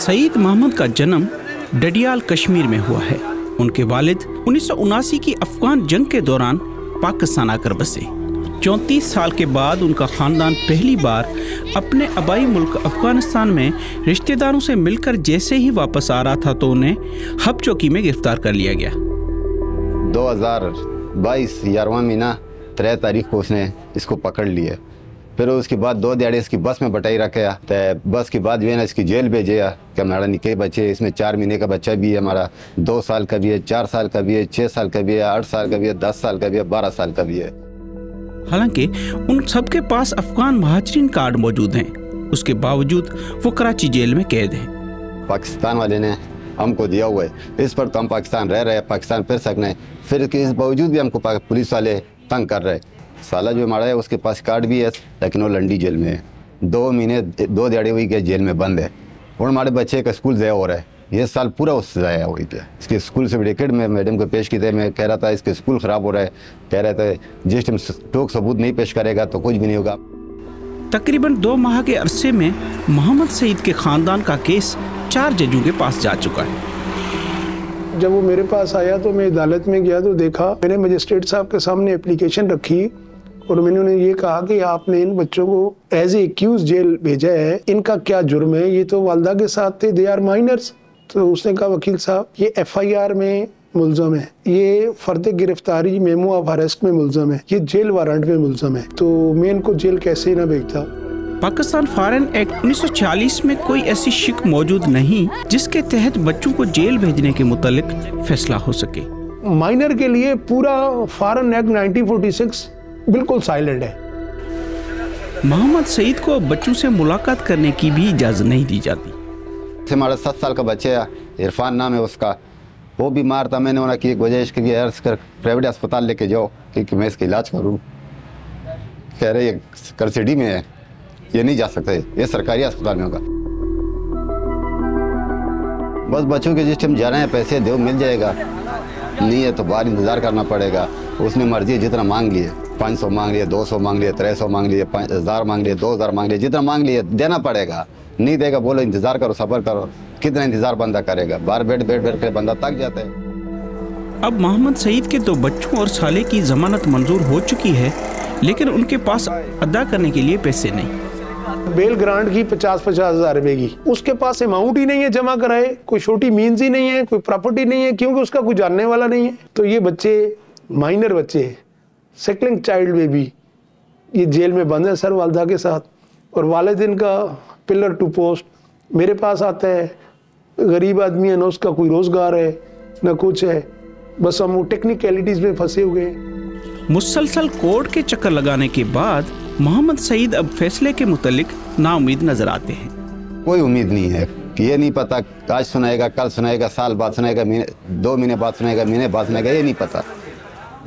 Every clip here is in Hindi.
सईद मोहम्मद का जन्म डडियाल कश्मीर में हुआ है। उनके वालिद 1979 की अफगान जंग के दौरान पाकिस्तान आकर बसे। 34 साल के बाद उनका खानदान पहली बार अपने आबाई मुल्क अफगानिस्तान में रिश्तेदारों से मिलकर जैसे ही वापस आ रहा था तो उन्हें हब चौकी में गिरफ्तार कर लिया गया। 2022 11वां महीना 3 तारीख को उसने इसको पकड़ लिया। फिर उसके बाद 2 दिहाड़े इसकी बस में बटाई रखे तो बस के बाद जो है ना इसकी जेल भेजे कि हमारा निके बच्चे, इसमें 4 महीने का बच्चा भी है, हमारा 2 साल का भी है, 4 साल का भी है, 6 साल का भी है, 8 साल का भी है, 10 साल का भी है, 12 साल का भी है। हालांकि उन सबके पास अफगान महाजरीन कार्ड मौजूद हैं, उसके बावजूद वो कराची जेल में कैद हैं। पाकिस्तान वाले ने हमको दिया हुआ है, इस पर तो हम पाकिस्तान रह रहे हैं, पाकिस्तान फिर सकने, फिर इस बावजूद भी हमको पुलिस वाले तंग कर रहे हैं। साला जो हमारा है उसके पास कार्ड भी है लेकिन वो लंडी जेल में है। 2 महीने 2 दिहाड़े हुई के जेल में बंद है और हमारे बच्चे का स्कूल ज़ाया हो रहा है। ये साल पूरा उससे ज़ाया हुई थी। इसके स्कूल से सर्टिफिकेट में मैडम को पेश किए थे। मैं कह रहा था इसके स्कूल ख़राब हो रहा है, कह रहे थे जिस टाइम ठोक सबूत नहीं पेश करेगा तो कुछ भी नहीं होगा। तकरीबन 2 माह के अरसे में मोहम्मद सईद के ख़ानदान का केस 4 जजों के पास जा चुका है। जब वो मेरे पास आया तो मैं अदालत में गया तो देखा, मैंने मजिस्ट्रेट साहब के सामने एप्लीकेशन रखी और मैंने उन्हें ये कहा कि आपने इन बच्चों को एज ए एक्यूज जेल भेजा है, इनका क्या जुर्म है? ये तो वालदा के साथ थे, दे आर माइनर्स। तो उसने कहा वकील साहब ये FIR में मुलजम है, ये फर्द गिरफ्तारी मेमो ऑफ अरेस्ट में मुलजम है, ये जेल वारंट में मुलजम है, तो मैं इनको जेल कैसे ना भेजता। पाकिस्तान फॉरेन एक्ट 1940 में कोई ऐसी शिक मौजूद नहीं जिसके तहत बच्चों को जेल भेजने के मुतालिक फैसला हो सके। माइनर के लिए पूरा फॉरेन एक्ट 1946 बिल्कुल साइलेंट है। मोहम्मद सईद को बच्चों से मुलाकात करने की भी इजाज़त नहीं दी जाती। हमारा 7 साल का बच्चा है, इरफान नाम है उसका, वो बीमार था। मैंने उन्हें की गुजारिश की अर्ज कर प्राइवेट अस्पताल लेके जाओ कि मैं इसका इलाज करूँ। कह रहे ये करसिडी में है, ये नहीं जा सकते, ये सरकारी अस्पताल में होगा। बस बच्चों के जिस टाइम जाना है पैसे दो मिल जाएगा, नहीं है तो बाहर इंतज़ार करना पड़ेगा। उसने मर्जी जितना मांग लिए, 500 मांग लिए, 200 मांग लिए, 300 मांग लिए, 1000 मांग लिए, 2000 मांग लिए, जितना मांग लिए देना पड़ेगा। नहीं देगा बोलो इंतज़ार करो, सब्र करो। कितना इंतज़ार बंदा करेगा? बाहर बैठ कर बंदा थक जाता है। अब मोहम्मद सईद के 2 बच्चों और साले की जमानत मंजूर हो चुकी है, लेकिन उनके पास अदा करने के लिए पैसे नहीं। बेल ग्रांट की 50-50 हज़ार रुपए की, उसके पास अमाउंट ही नहीं है जमा कराए, कोई छोटी मीन्स ही नहीं है, कोई प्रॉपर्टी नहीं है, क्योंकि उसका कोई जानने वाला नहीं है। तो ये बच्चे, माइनर बच्चे, सेकंड चाइल्ड बेबी, ये जेल में बंद है सर वालदा के साथ। और वालिदैन का पिलर टू पोस्ट मेरे पास आता है। गरीब आदमी है ना, उसका कोई रोजगार है ना कुछ है, बस हम टेक्निकलिटीज में फंसे हुए हैं। मुसलसल कोर्ट के चक्कर लगाने के बाद मोहम्मद सईद अब फैसले के मुतालिक नाउमीद नजर आते हैं। कोई उम्मीद नहीं है कि ये नहीं पता आज सुनाएगा, कल सुनाएगा, साल बाद सुनाएगा, 2 महीने बाद सुनाएगा, महीने बाद सुनाएगा, ये नहीं पता।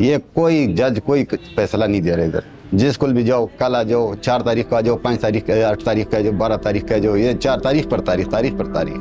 ये कोई जज कोई फैसला नहीं दे रहे इधर। जिस स्कूल भी जाओ, कल आ जाओ, 4 तारीख को आ जाओ, 5 तारीख, 8 तारीख का आ जाओ, 12 तारीख का आ जाओ, ये 4 तारीख पर तारीख, तारीख पर तारीख।